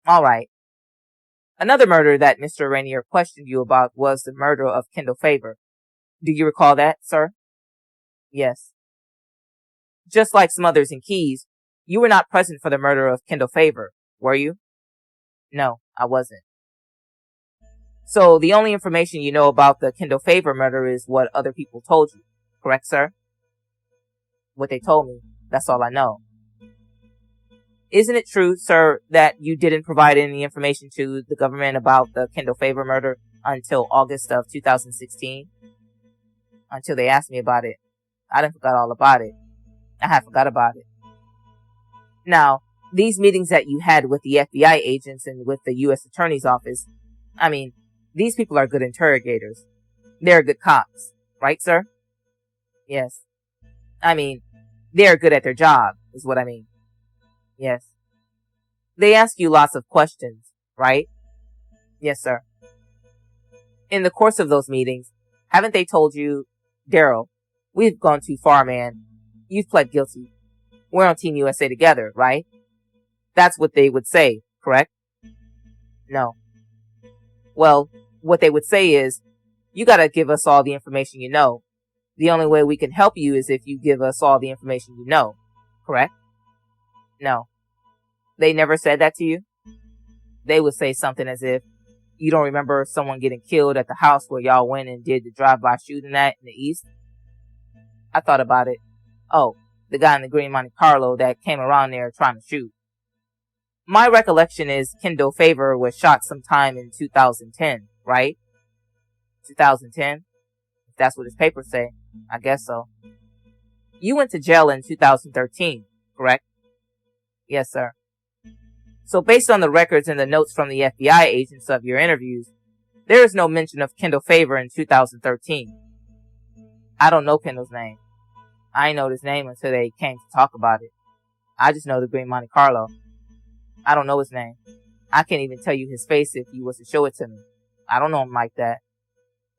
Alright. Another murder that Mr. Rainier questioned you about was the murder of Kendall Favor. Do you recall that, sir? Yes. Just like some others in Keys, you were not present for the murder of Kendall Favor, were you? No, I wasn't. So the only information you know about the Kendall Favor murder is what other people told you, correct, sir? What they told me, that's all I know. Isn't it true, sir, that you didn't provide any information to the government about the Kendall Favor murder until August of 2016? Until they asked me about it. I done forgot all about it. I had forgot about it. Now, these meetings that you had with the FBI agents and with the U.S. Attorney's Office, I mean, these people are good interrogators. They're good cops, right, sir? Yes. I mean, they're good at their job, is what I mean. Yes. They ask you lots of questions, right? Yes, sir. In the course of those meetings, haven't they told you, Darryl, we've gone too far, man. You've pled guilty. We're on Team USA together, right? That's what they would say, correct? No. Well, what they would say is, you gotta give us all the information you know. The only way we can help you is if you give us all the information you know, correct? No. They never said that to you? They would say something as if, you don't remember someone getting killed at the house where y'all went and did the drive-by shooting at in the East? I thought about it. Oh, the guy in the green Monte Carlo that came around there trying to shoot. My recollection is Kendall Favor was shot sometime in 2010, right? 2010? If that's what his papers say. I guess so. You went to jail in 2013, correct? Yes, sir. So based on the records and the notes from the FBI agents of your interviews, there is no mention of Kendall Favor in 2013. I don't know Kendall's name. I ain't know his name until they came to talk about it. I just know the green Monte Carlo. I don't know his name. I can't even tell you his face if you was to show it to me. I don't know him like that.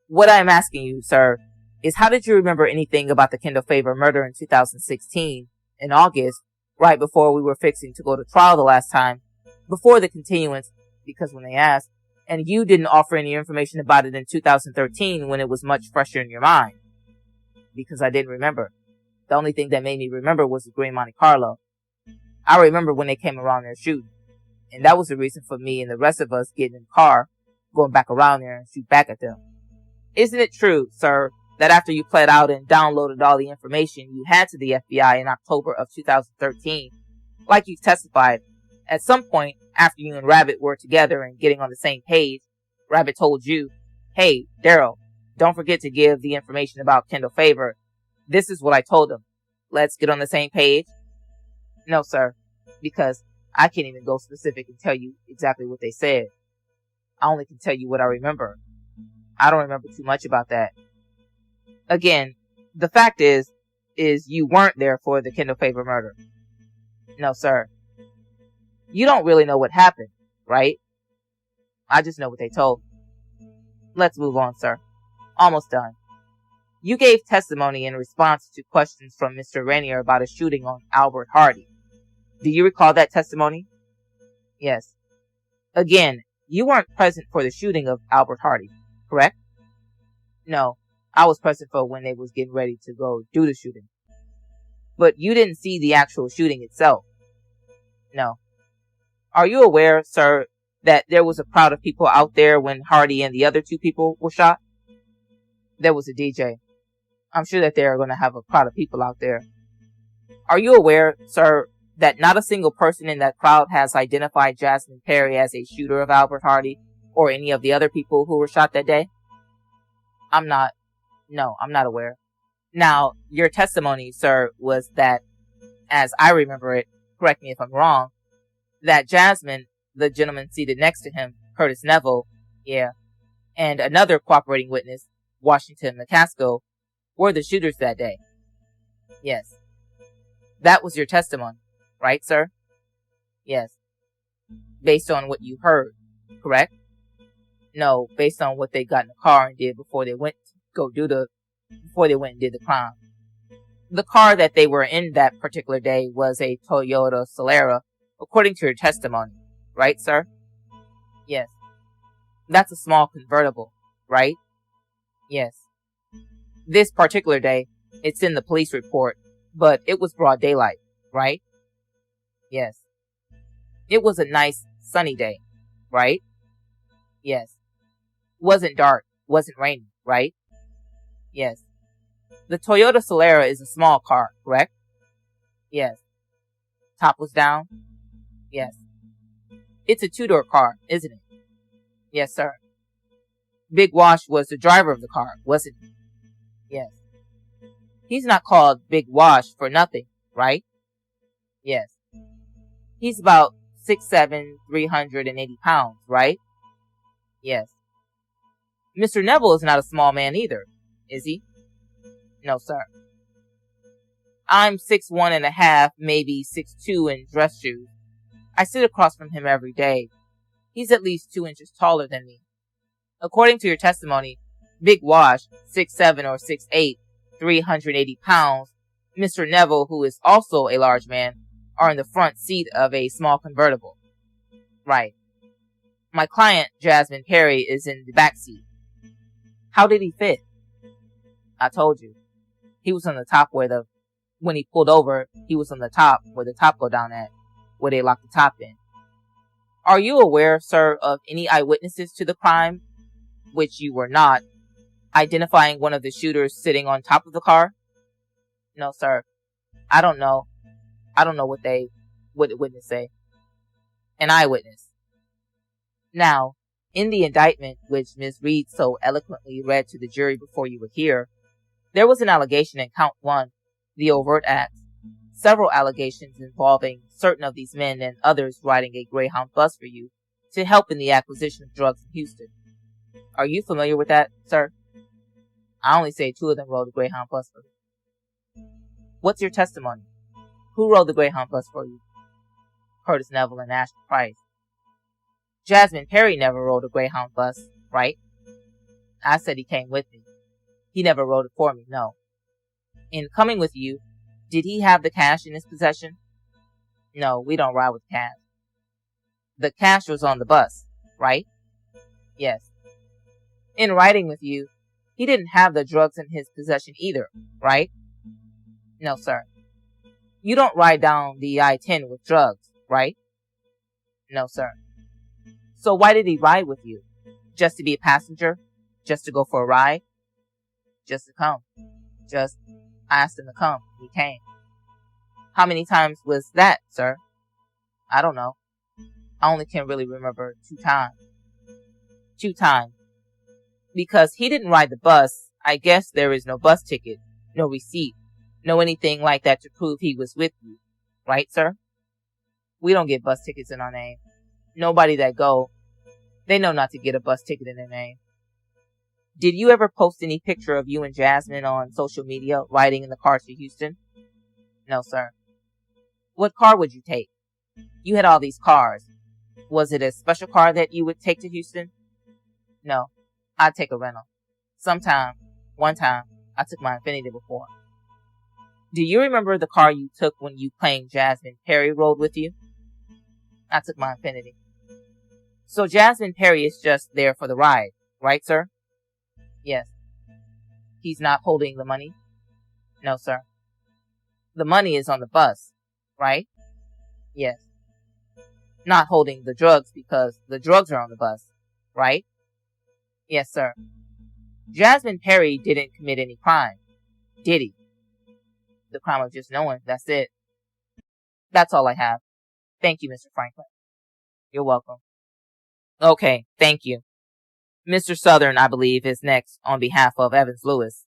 What I am asking you, sir, is how did you remember anything about the Kendall Favor murder in 2016, in August, right before we were fixing to go to trial the last time, before the continuance, because when they asked, and you didn't offer any information about it in 2013 when it was much fresher in your mind? Because I didn't remember. The only thing that made me remember was the green Monte Carlo. I remember when they came around there shooting. And that was the reason for me and the rest of us getting in the car, going back around there and shoot back at them. Isn't it true, sir, that after you pled out and downloaded all the information you had to the FBI in October of 2013, like you've testified, at some point after you and Rabbit were together and getting on the same page, Rabbit told you, hey, Darryl, don't forget to give the information about Kendall Favor. This is what I told him. Let's get on the same page. No, sir, because I can't even go specific and tell you exactly what they said. I only can tell you what I remember. I don't remember too much about that. Again, the fact is you weren't there for the Kendall Favor murder. No, sir. You don't really know what happened, right? I just know what they told me. Let's move on, sir. Almost done. You gave testimony in response to questions from Mr. Rainier about a shooting on Albert Hardy. Do you recall that testimony? Yes. Again, you weren't present for the shooting of Albert Hardy, correct? No, I was present for when they was getting ready to go do the shooting. But you didn't see the actual shooting itself. No. Are you aware, sir, that there was a crowd of people out there when Hardy and the other two people were shot? There was a DJ. I'm sure that they're going to have a crowd of people out there. Are you aware, sir, that not a single person in that crowd has identified Jasmine Perry as a shooter of Albert Hardy or any of the other people who were shot that day? I'm not aware. Now, your testimony, sir, was that, as I remember it, correct me if I'm wrong, that Jasmine, the gentleman seated next to him, Curtis Neville, and another cooperating witness, Washington McCaskill, were the shooters that day. Yes. That was your testimony, right, sir? Yes. Based on what you heard, correct? No, based on what they got in the car and did before they went and did the crime. The car that they were in that particular day was a Toyota Solara, according to your testimony, right, sir? Yes. That's a small convertible, right? Yes. This particular day, it's in the police report, but it was broad daylight, right? Yes. It was a nice, sunny day, right? Yes. Wasn't dark, wasn't rainy, right? Yes. The Toyota Solara is a small car, correct? Yes. Top was down? Yes. It's a two-door car, isn't it? Yes, sir. Big Wash was the driver of the car, wasn't he? Yes. He's not called Big Wash for nothing, right? Yes. He's about 6'7", 380 pounds, right? Yes. Mr. Neville is not a small man either, is he? No, sir. I'm 6'1.5", maybe 6'2" in dress shoes. I sit across from him every day. He's at least 2 inches taller than me. According to your testimony, Big Wash, 6'7" or 6'8", 380 pounds, Mr. Neville, who is also a large man, are in the front seat of a small convertible. Right. My client, Jasmine Perry, is in the back seat. How did he fit? I told you. He was on the top when he pulled over, he was on the top where the top go down at, where they lock the top in. Are you aware, sir, of any eyewitnesses to the crime, which you were not, identifying one of the shooters sitting on top of the car? No, sir. I don't know. I don't know what the witness say. An eyewitness. Now, in the indictment, which Ms. Reed so eloquently read to the jury before you were here, there was an allegation in count 1, the overt acts, several allegations involving certain of these men and others riding a Greyhound bus for you to help in the acquisition of drugs in Houston. Are you familiar with that, sir? I only say 2 of them rode the Greyhound bus for you. What's your testimony? Who rode the Greyhound bus for you? Curtis Neville and Ashton Price. Jasmine Perry never rode a Greyhound bus, right? I said he came with me. He never rode it for me, no. In coming with you, did he have the cash in his possession? No, we don't ride with cash. The cash was on the bus, right? Yes. In riding with you, he didn't have the drugs in his possession either, right? No, sir. You don't ride down the I-10 with drugs, right? No, sir. So why did he ride with you? Just to be a passenger? Just to go for a ride? Just to come. Just asked him to come. He came. How many times was that, sir? I don't know. I only can really remember 2 times. 2 times. Because he didn't ride the bus, I guess there is no bus ticket, no receipt, no anything like that to prove he was with you. Right, sir? We don't get bus tickets in our name. Nobody that go, they know not to get a bus ticket in their name. Did you ever post any picture of you and Jasmine on social media riding in the car to Houston? No, sir. What car would you take? You had all these cars. Was it a special car that you would take to Houston? No, I'd take a rental. One time, I took my Infiniti before. Do you remember the car you took when you claimed Jasmine Perry rode with you? I took my Infiniti. So Jasmine Perry is just there for the ride, right, sir? Yes. He's not holding the money? No, sir. The money is on the bus, right? Yes. Not holding the drugs because the drugs are on the bus, right? Yes, sir. Jasmine Perry didn't commit any crime, did he? The crime of just knowing, that's it. That's all I have. Thank you, Mr. Franklin. You're welcome. Okay, thank you. Mr. Southern, I believe, is next on behalf of Evans Lewis.